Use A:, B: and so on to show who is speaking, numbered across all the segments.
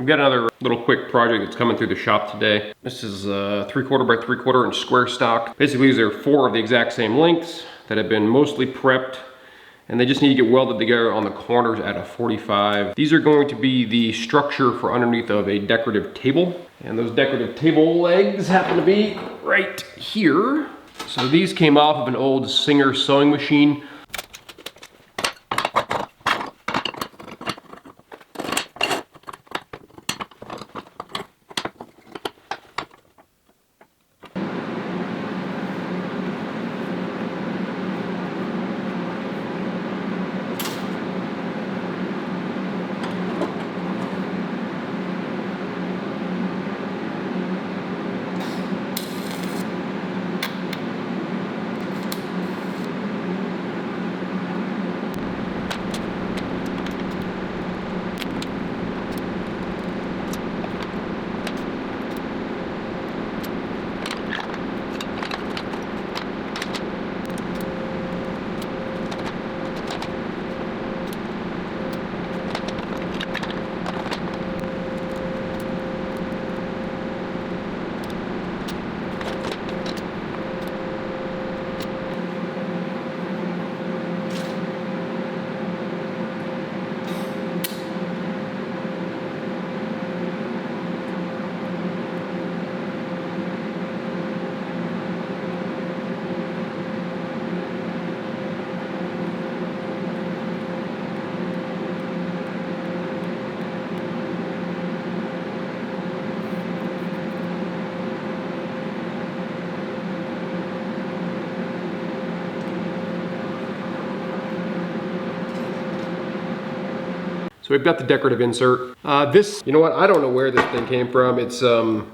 A: We've got another little quick project that's coming through the shop today. This is a 3/4 by 3/4 inch square stock. Basically, these are 4 of the exact same lengths that have been mostly prepped, and they just need to get welded together on the corners at a 45. These are going to be the structure for underneath of a decorative table, and those decorative table legs happen to be right here. So these came off of an old Singer sewing machine. So we've got the decorative insert. This, you know what, I don't know where this thing came from. It's, I'm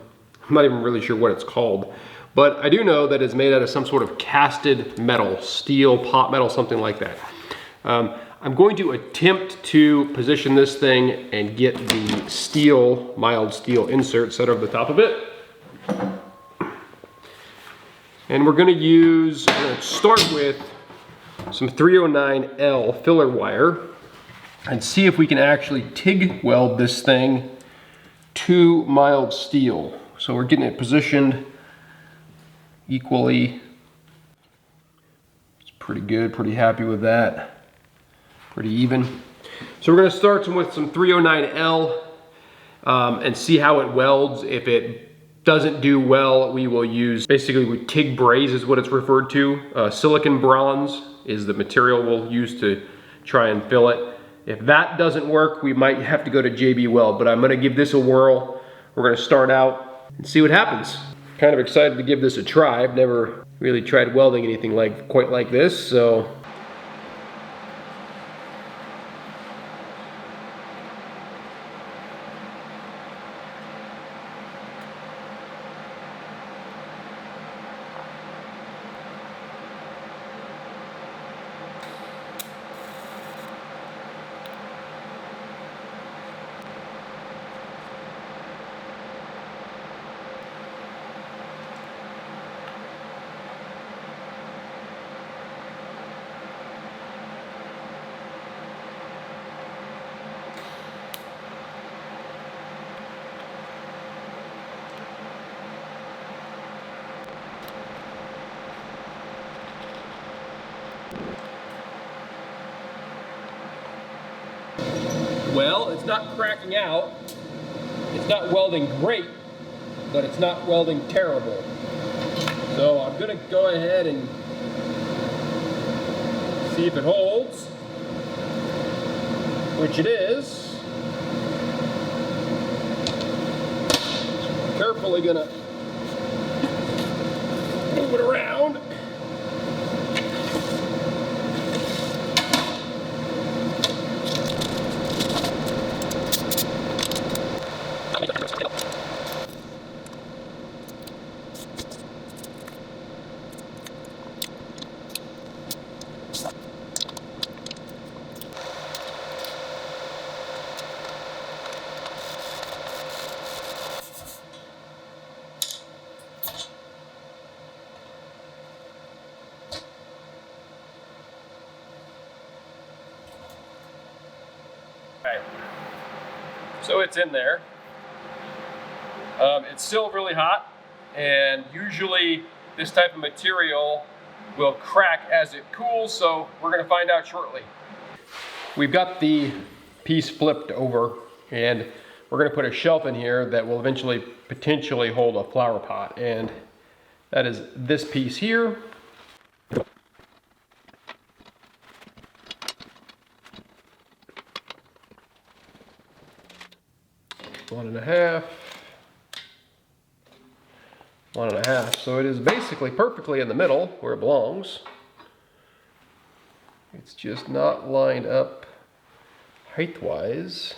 A: not even really sure what it's called. But I do know that it's made out of some sort of casted metal, steel, pot metal, something like that. I'm going to attempt to position this thing and get the steel, mild steel insert set over the top of it. And we're gonna start with some 309L filler wire and see if we can actually TIG weld this thing to mild steel. So we're getting it positioned equally. It's pretty good, pretty happy with that. Pretty even. So we're gonna start with some 309L and see how it welds. If it doesn't do well, we will use, basically TIG braze is what it's referred to. Silicon bronze is the material we'll use to try and fill it. If that doesn't work, we might have to go to JB Weld, but I'm gonna give this a whirl. We're gonna start out and see what happens. Kind of excited to give this a try. I've never really tried welding anything quite like this, so. Well, it's not cracking out. It's not welding great, but it's not welding terrible. So I'm gonna go ahead and see if it holds, which it is. Carefully gonna move it around. Okay. So it's in there. It's still really hot, and usually this type of material will crack as it cools, so we're gonna find out shortly. We've got the piece flipped over, and we're gonna put a shelf in here that will eventually potentially hold a flower pot, and that is this piece here. 1.5, 1.5. So it is basically perfectly in the middle where it belongs. It's just not lined up height-wise.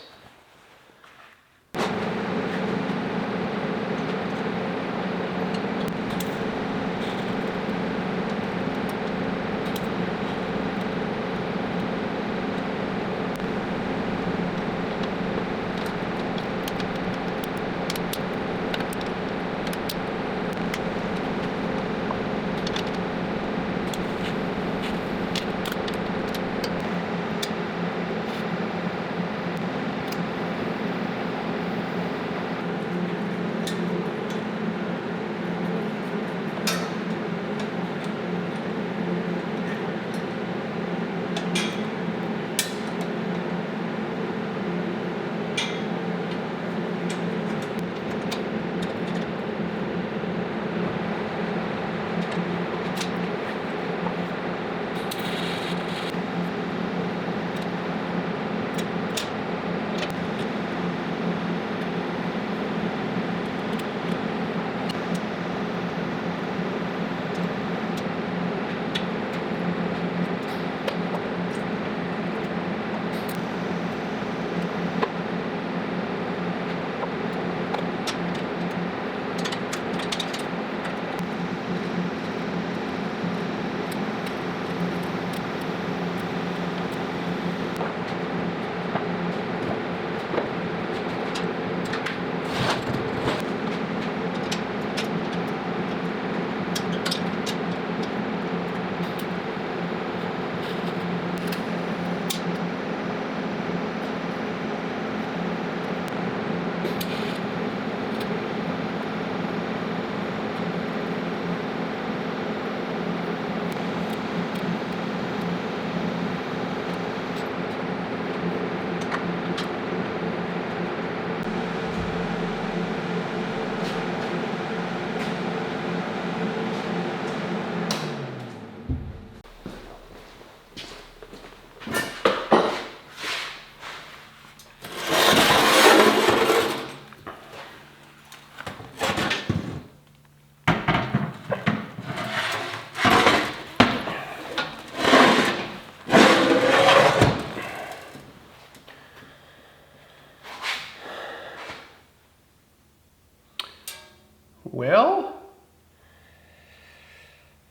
A: Well,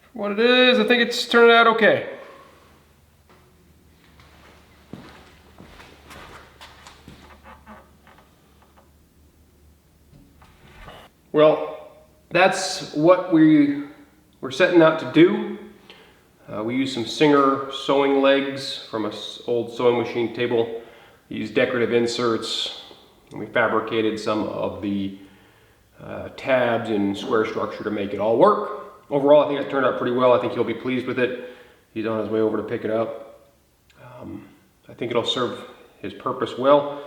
A: for what it is, I think it's turning out okay. Well, that's what we were setting out to do. We used some Singer sewing legs from an old sewing machine table. We used decorative inserts, and we fabricated some of the tabs and square structure to make it all work. Overall, I think it turned out pretty well. I think he'll be pleased with it. He's on his way over to pick it up. I think it'll serve his purpose well.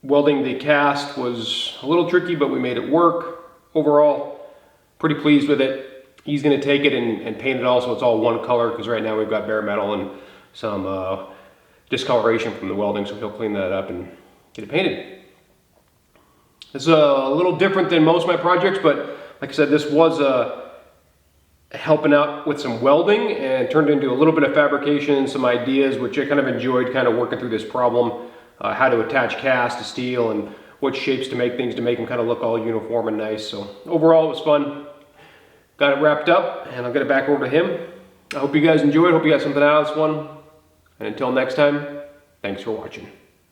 A: Welding the cast was a little tricky, but we made it work. Overall, pretty pleased with it. He's going to take it and paint it all so it's all one color, because right now we've got bare metal and some discoloration from the welding, so he'll clean that up and get it painted. It's a little different than most of my projects, but like I said, this was helping out with some welding and turned into a little bit of fabrication, some ideas, which I kind of enjoyed kind of working through this problem, how to attach cast to steel and what shapes to make things to make them kind of look all uniform and nice. So overall, it was fun. Got it wrapped up, and I'll get it back over to him. I hope you guys enjoyed. Hope you got something out of this one. And until next time, thanks for watching.